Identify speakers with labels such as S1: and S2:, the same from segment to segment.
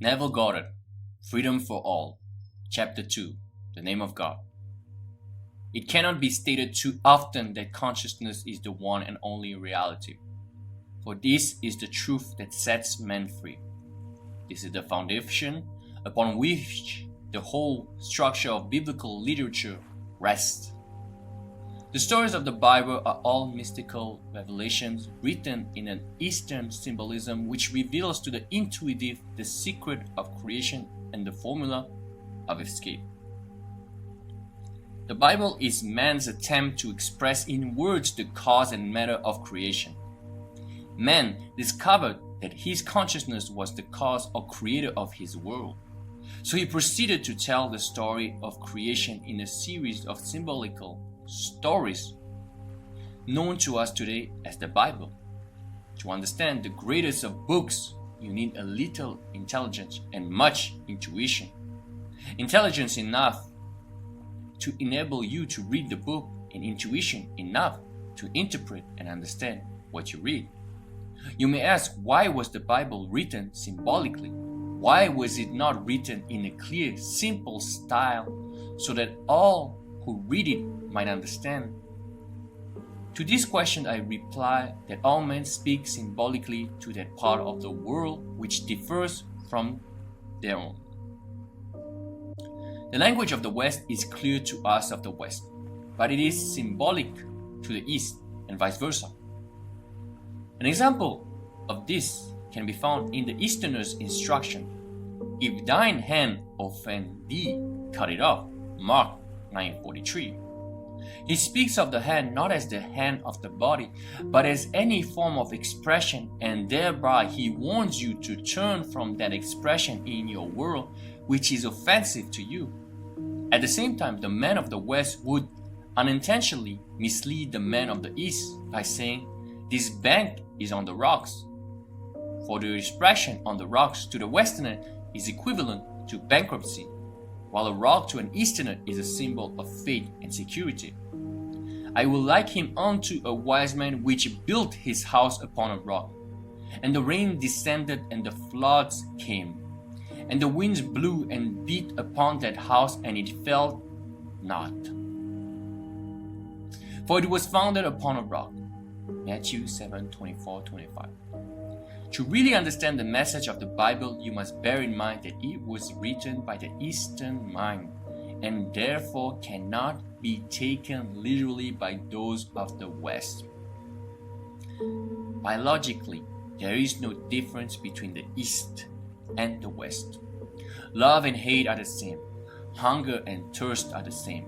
S1: Neville Goddard, Freedom for All, Chapter 2, The Name of God. It cannot be stated too often that consciousness is the one and only reality, for this is the truth that sets men free. This is the foundation upon which the whole structure of biblical literature rests. The stories of the Bible are all mystical revelations written in an Eastern symbolism which reveals to the intuitive the secret of creation and the formula of escape. The Bible is man's attempt to express in words the cause and matter of creation. Man discovered that his consciousness was the cause or creator of his world. So he proceeded to tell the story of creation in a series of symbolical stories known to us today as the Bible. To understand the greatest of books, you need a little intelligence and much intuition. Intelligence enough to enable you to read the book, and intuition enough to interpret and understand what you read. You may ask, why was the Bible written symbolically? Why was it not written in a clear, simple style so that all who read it might understand? To this question I reply that all men speak symbolically to that part of the world which differs from their own. The language of the West is clear to us of the West, but it is symbolic to the East and vice versa. An example of this can be found in the Easterner's instruction, "If thine hand offend thee, cut it off," Mark 9:43. He speaks of the hand not as the hand of the body, but as any form of expression, and thereby he warns you to turn from that expression in your world which is offensive to you. At the same time, the man of the West would unintentionally mislead the man of the East by saying, "This bank is on the rocks." For the expression "on the rocks" to the Westerner is equivalent to bankruptcy, while a rock to an Easterner is a symbol of faith and security. I will like him unto a wise man which built his house upon a rock. And the rain descended, and the floods came, and the winds blew and beat upon that house, and it fell not, for it was founded upon a rock. Matthew 7:24-25. To really understand the message of the Bible, you must bear in mind that it was written by the Eastern mind, and therefore cannot be taken literally by those of the West. Biologically, there is no difference between the East and the West. Love and hate are the same. Hunger and thirst are the same.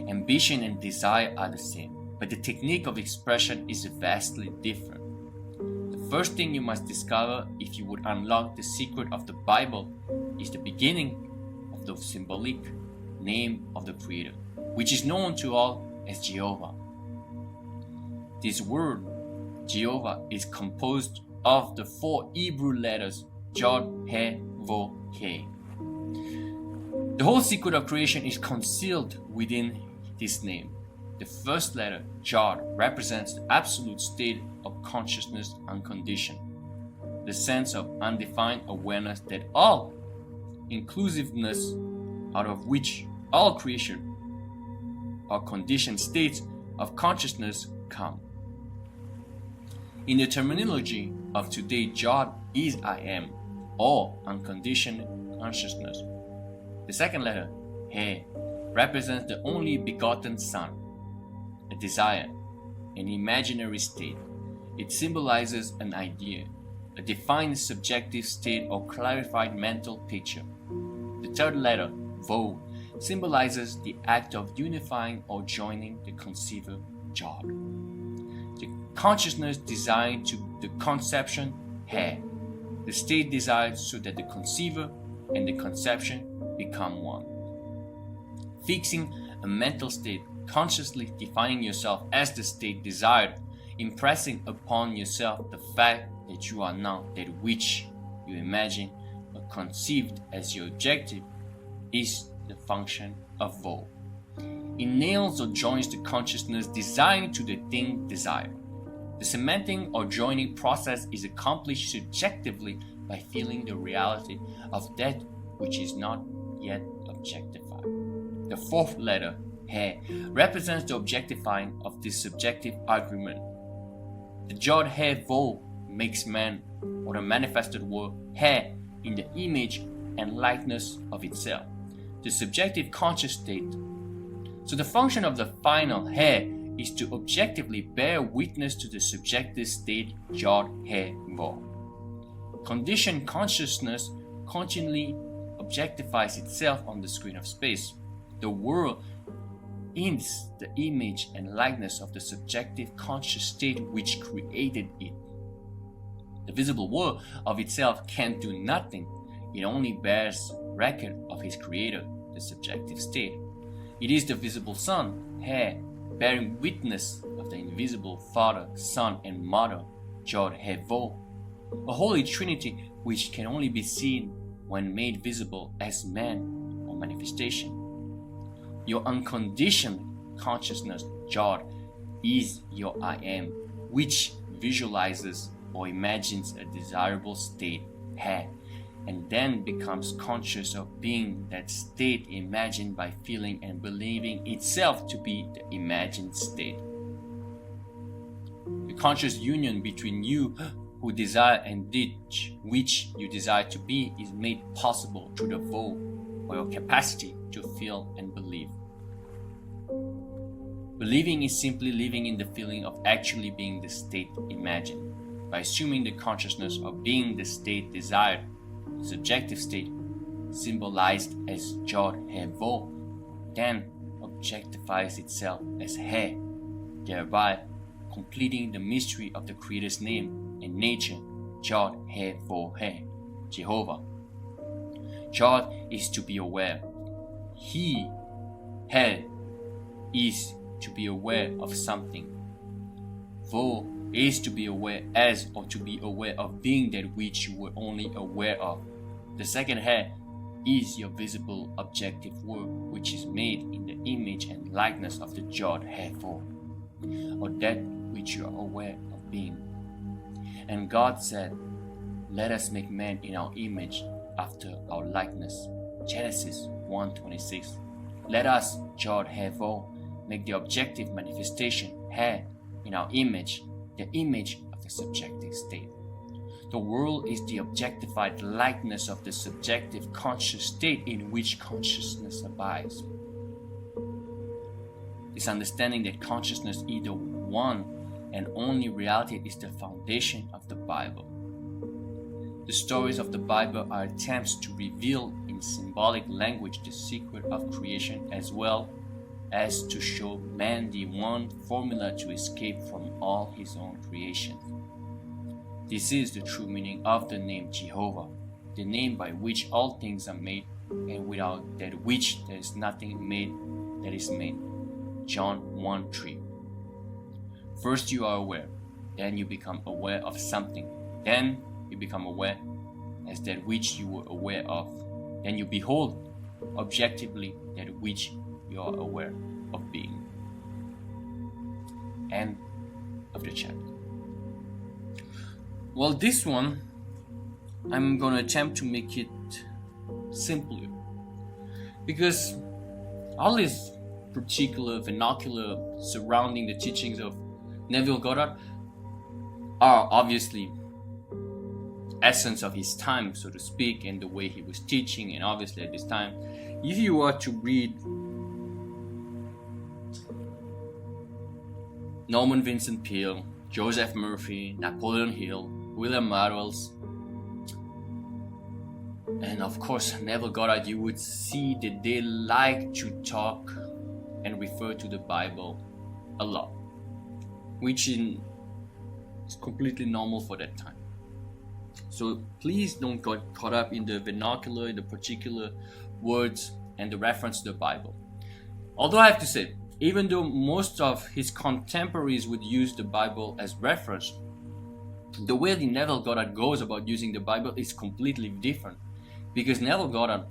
S1: Ambition and desire are the same. But the technique of expression is vastly different. The first thing you must discover if you would unlock the secret of the Bible is the beginning of the symbolic name of the Creator, which is known to all as Jehovah. This word, Jehovah, is composed of the 4 Hebrew letters Yod, He, Vo, He. The whole secret of creation is concealed within this name. The first letter, Yod, represents the absolute state of consciousness unconditioned, the sense of undefined awareness that all inclusiveness out of which all creation or conditioned states of consciousness come. In the terminology of today, Yod is I am, or unconditioned consciousness. The second letter, He, represents the only begotten Son, a desire, an imaginary state. It symbolizes an idea, a defined subjective state or clarified mental picture. The third letter, Vo, symbolizes the act of unifying or joining the conceiver, Yod. The consciousness designed to the conception, He. The state desired so that the conceiver and the conception become one. Fixing a mental state, consciously defining yourself as the state desired, impressing upon yourself the fact that you are now that which you imagine or conceived as your objective, is the function of Vo. It nails or joins the consciousness designed to the thing desired. The cementing or joining process is accomplished subjectively by feeling the reality of that which is not yet objectified. The fourth letter, he, represents the objectifying of this subjective argument. The Jod He Vo makes man, or the manifested word, he, in the image and likeness of itself, the subjective conscious state. So the function of the final he is to objectively bear witness to the subjective state Jod He Vo. Conditioned consciousness continually objectifies itself on the screen of space. The world is the image and likeness of the subjective conscious state which created it. The visible world of itself can do nothing. It only bears record of his creator, the subjective state. It is the visible Son, He, bearing witness of the invisible Father, Son, and Mother, Jod He Vo, a holy trinity which can only be seen when made visible as man or manifestation. Your unconditioned consciousness, Jod, is your I am, which visualizes or imagines a desirable state, He, and then becomes conscious of being that state imagined by feeling and believing itself to be the imagined state. The conscious union between you who desire and that which you desire to be is made possible through the Vo, or your capacity to feel and believe. Believing is simply living in the feeling of actually being the state imagined. By assuming the consciousness of being the state desired, the subjective state, symbolized as Jod He Vo, then objectifies itself as He, thereby completing the mystery of the Creator's name and nature, Jod He Vo He, Jehovah. Jod is to be aware. He is to be aware of something. Vo is to be aware as, or to be aware of being that which you were only aware of. The second He is your visible objective world, which is made in the image and likeness of the Jod He Vo, or that which you are aware of being. And God said, "Let us make man in our image, after our likeness." Genesis 1:26. Let us, Jod He Vo, make the objective manifestation, He, in our image, the image of the subjective state. The world is the objectified likeness of the subjective conscious state in which consciousness abides. This understanding that consciousness is the one and only reality is the foundation of the Bible. The stories of the Bible are attempts to reveal in symbolic language the secret of creation, as well as to show man the one formula to escape from all his own creations. This is the true meaning of the name Jehovah, the name by which all things are made, and without that which there is nothing made that is made. John 1:3. First you are aware, then you become aware of something, then you become aware as that which you were aware of, then you behold objectively that which you are aware of being. End of the chapter. Well, this one, I'm going to attempt to make it simpler, because all this particular vernacular surrounding the teachings of Neville Goddard are obviously essence of his time, so to speak, and the way he was teaching. And obviously at this time, if you were to read Norman Vincent Peale, Joseph Murphy, Napoleon Hill, William Marvels, and of course Neville Goddard, you would see that they like to talk and refer to the Bible a lot, which is completely normal for that time. So please don't get caught up in the vernacular, in the particular words and the reference to the Bible. Although I have to say, even though most of his contemporaries would use the Bible as reference, the way the Neville Goddard goes about using the Bible is completely different. Because Neville Goddard,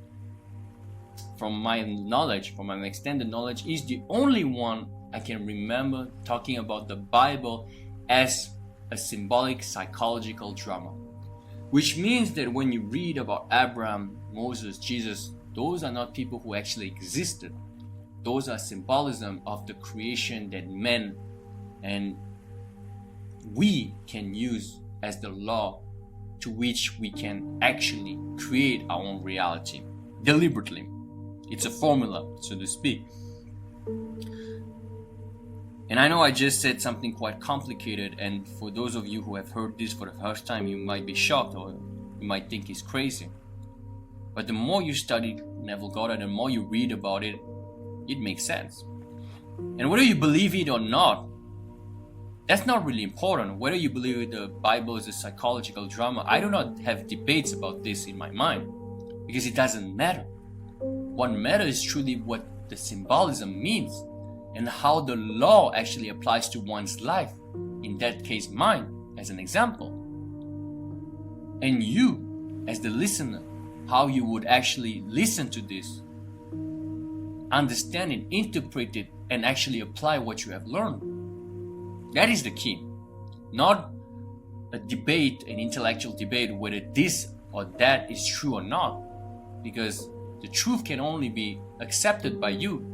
S1: from my knowledge, from my extended knowledge, is the only one I can remember talking about the Bible as a symbolic psychological drama. Which means that when you read about Abraham, Moses, Jesus, those are not people who actually existed. Those are symbolism of the creation that men and we can use as the law to which we can actually create our own reality deliberately. It's a formula, so to speak. And I know I just said something quite complicated, and for those of you who have heard this for the first time, you might be shocked or you might think it's crazy. But the more you study Neville Goddard, the more you read about it, it makes sense. And whether you believe it or not, that's not really important. Whether you believe the Bible is a psychological drama, I do not have debates about this in my mind, because it doesn't matter. What matters is truly what the symbolism means and how the law actually applies to one's life, in that case mine as an example. And you as the listener, how you would actually listen to this, understand it, interpret it, and actually apply what you have learned. That is the key. Not a debate, an intellectual debate whether this or that is true or not, because the truth can only be accepted by you.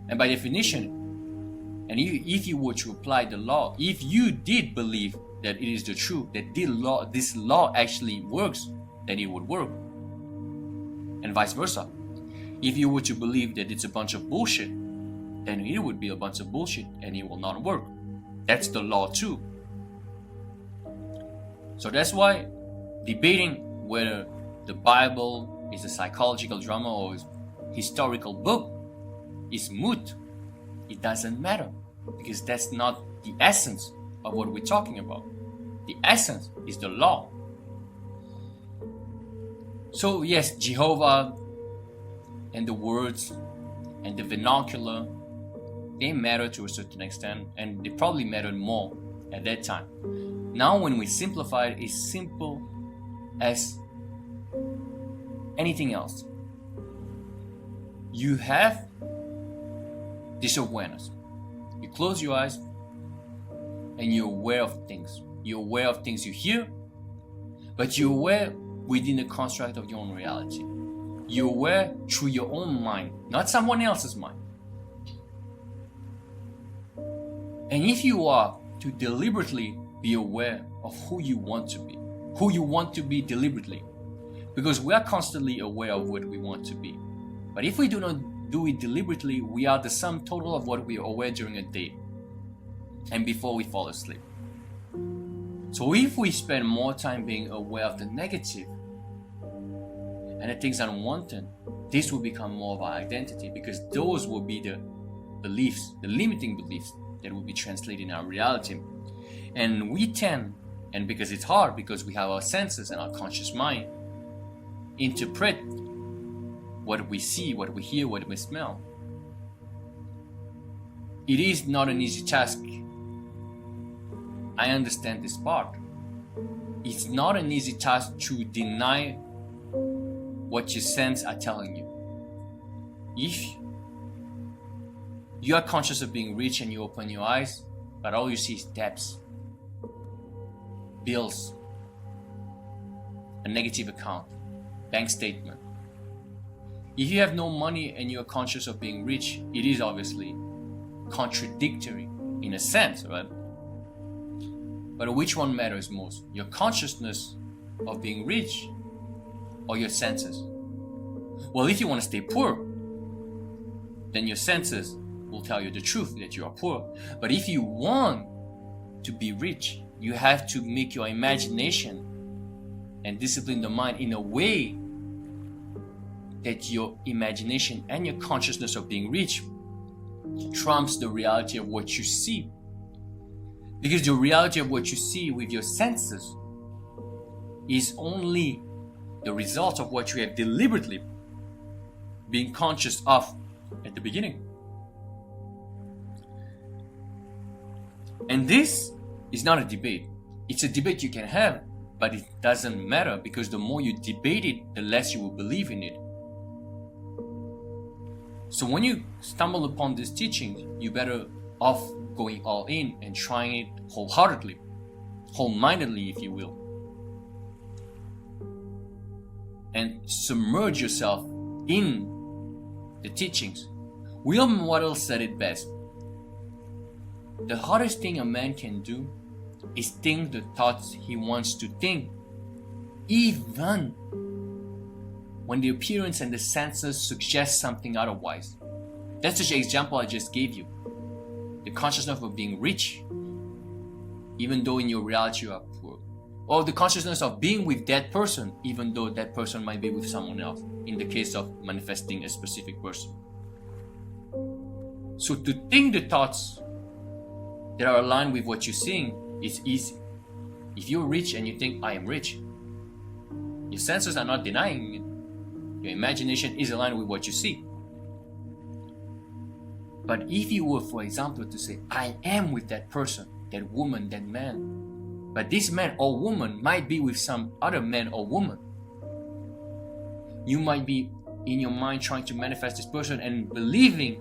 S1: And by definition, and if you were to apply the law, if you did believe that it is the truth, that this law actually works, then it would work. And vice versa. If you were to believe that it's a bunch of bullshit, then it would be a bunch of bullshit and it will not work. That's the law too. So that's why debating whether the Bible is a psychological drama or a historical book is moot. It doesn't matter, because that's not the essence of what we're talking about. The essence is the law. So yes, Jehovah and the words and the vernacular, they matter to a certain extent, and they probably mattered more at that time. Now when we simplify it, it's simple as anything else. You have this awareness. You close your eyes and you're aware of things. You're aware of things you hear, but you're aware within the construct of your own reality. You're aware through your own mind, not someone else's mind. And if you are to deliberately be aware of who you want to be deliberately, because we are constantly aware of what we want to be. But if we do not do it deliberately, we are the sum total of what we are aware during a day and before we fall asleep. So if we spend more time being aware of the negative and the things unwanted, this will become more of our identity, because those will be the beliefs, the limiting beliefs that will be translated in our reality. And we tend, and because it's hard, because we have our senses and our conscious mind, interpret what we see, what we hear, what we smell. It is not an easy task. I understand this part. It's not an easy task to deny what your senses are telling you. If you are conscious of being rich and you open your eyes, but all you see is debts, bills, a negative account, bank statement. If you have no money and you are conscious of being rich, it is obviously contradictory in a sense, right? But which one matters most? Your consciousness of being rich or your senses? Well, if you want to stay poor, then your senses will tell you the truth that you are poor. But if you want to be rich, you have to make your imagination and discipline the mind in a way that your imagination and your consciousness of being rich trumps the reality of what you see. Because the reality of what you see with your senses is only the result of what you have deliberately been conscious of at the beginning. And this is not a debate. It's a debate you can have, but it doesn't matter, because the more you debate it, the less you will believe in it. So when you stumble upon this teaching, you better off going all in and trying it wholeheartedly, whole-mindedly, if you will. and submerge yourself in the teachings. William Waddell said it best. The hardest thing a man can do is think the thoughts he wants to think, even when the appearance and the senses suggest something otherwise. That's such an example I just gave you. The consciousness of being rich, even though in your reality you are poor. Or the consciousness of being with that person, even though that person might be with someone else, in the case of manifesting a specific person. So to think the thoughts that are aligned with what you're seeing is easy. If you're rich and you think, I am rich, your senses are not denying it. Your imagination is aligned with what you see. But if you were, for example, to say, I am with that person, that woman, that man, but this man or woman might be with some other man or woman, you might be in your mind trying to manifest this person and believing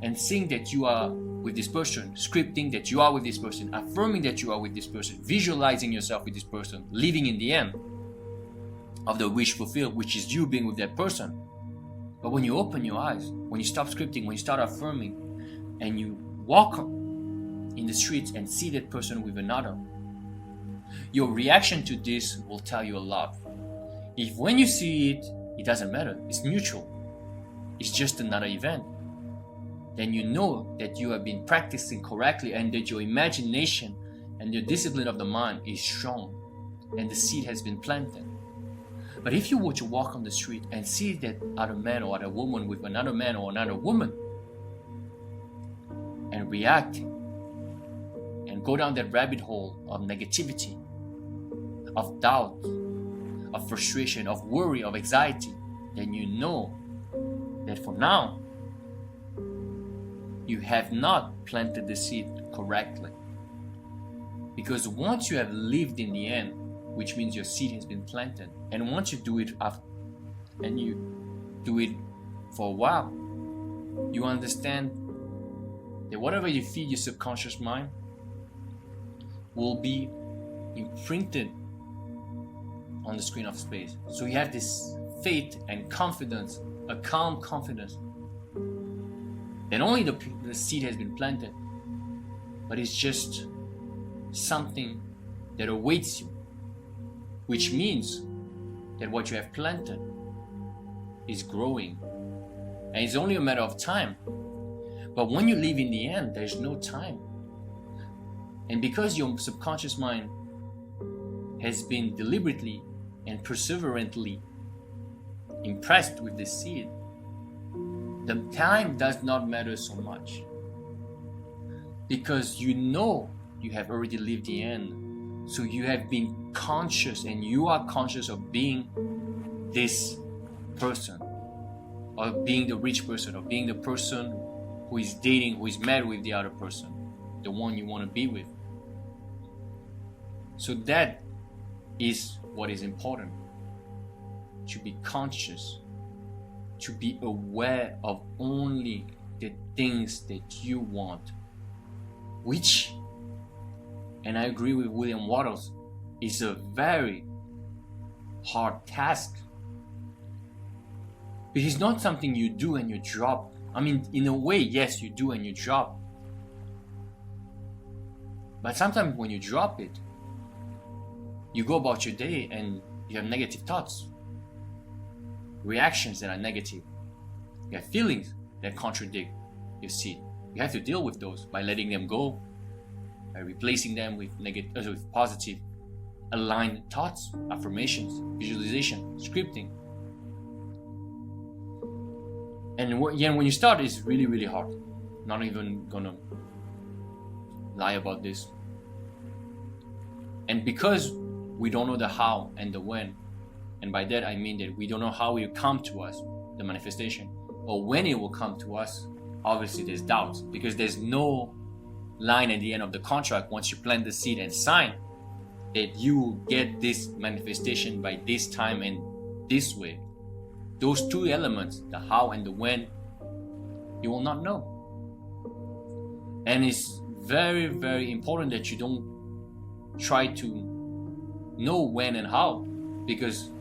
S1: and seeing that you are with this person, scripting that you are with this person, affirming that you are with this person, visualizing yourself with this person, living in the end of the wish fulfilled, which is you being with that person. But when you open your eyes, when you stop scripting, when you start affirming, and you walk in the streets and see that person with another, your reaction to this will tell you a lot. If when you see it, it doesn't matter, it's neutral, it's just another event, then you know that you have been practicing correctly and that your imagination and your discipline of the mind is strong and the seed has been planted. But if you were to walk on the street and see that other man or other woman with another man or another woman and react and go down that rabbit hole of negativity, of doubt, of frustration, of worry, of anxiety, then you know that for now you have not planted the seed correctly. Because once you have lived in the end, which means your seed has been planted, and once you do it after, and you do it for a while, you understand that whatever you feed your subconscious mind will be imprinted on the screen of space. So you have this faith and confidence, a calm confidence, that only the seed has been planted, but it's just something that awaits you, which means that what you have planted is growing, and it's only a matter of time. But when you live in the end, there's no time. And because your subconscious mind has been deliberately and perseverantly impressed with the seed, the time does not matter so much. Because you know you have already lived the end. So you have been conscious, and you are conscious of being this person, or being the rich person, or being the person who is dating, who is married with the other person, the one you want to be with. So that is what is important. To be conscious, to be aware of only the things that you want, which, and I agree with William Waddell, is a very hard task. It is not something you do and you drop. I mean, in a way, yes, you do and you drop. But sometimes when you drop it, you go about your day and you have negative thoughts, reactions that are negative. You have feelings that contradict your seed. You have to deal with those by letting them go, by replacing them with with positive, aligned thoughts, affirmations, visualization, scripting. And when you start, it's really, really hard. Not even gonna lie about this. And because we don't know the how and the when, and by that I mean that we don't know how it will come to us, the manifestation, or when it will come to us, obviously there's doubts, because there's no line at the end of the contract once you plant the seed and sign that you will get this manifestation by this time and this way. Those two elements, the how and the when, you will not know. And it's very, very important that you don't try to know when and how, because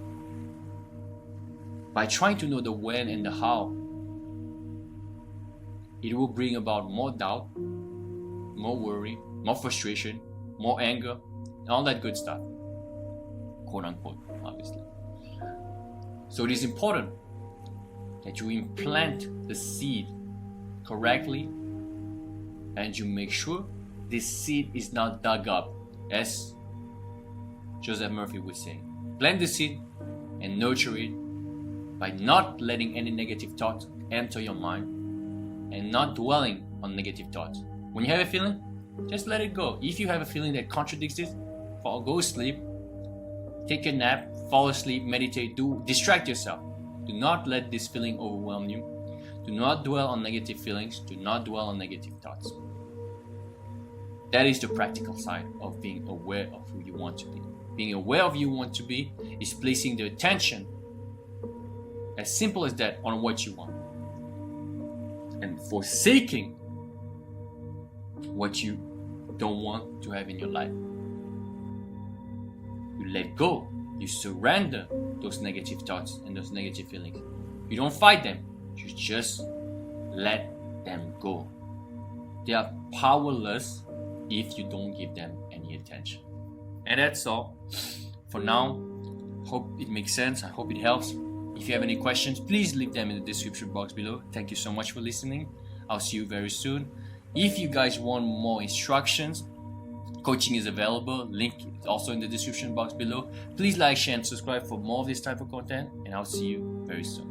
S1: by trying to know the when and the how, it will bring about more doubt, more worry, more frustration, more anger, and all that good stuff, quote unquote, obviously. So it is important that you implant the seed correctly and you make sure this seed is not dug up, as Joseph Murphy would say. Plant the seed and nurture it by not letting any negative thoughts enter your mind and not dwelling on negative thoughts. When you have a feeling, just let it go. If you have a feeling that contradicts this, go sleep, take a nap, fall asleep, meditate, distract yourself. Do not let this feeling overwhelm you. Do not dwell on negative feelings. Do not dwell on negative thoughts. That is the practical side of being aware of who you want to be. Being aware of who you want to be is placing the attention, as simple as that, on what you want. And forsaking what you don't want to have in your life. You let go. You surrender those negative thoughts and those negative feelings. You don't fight them. You just let them go. They are powerless if you don't give them any attention. And that's all for now. Hope it makes sense. I hope it helps. If you have any questions, please leave them in the description box below. Thank you so much for listening. I'll see you very soon. If you guys want more instructions, coaching is available. Link is also in the description box below. Please like, share, and subscribe for more of this type of content. And I'll see you very soon.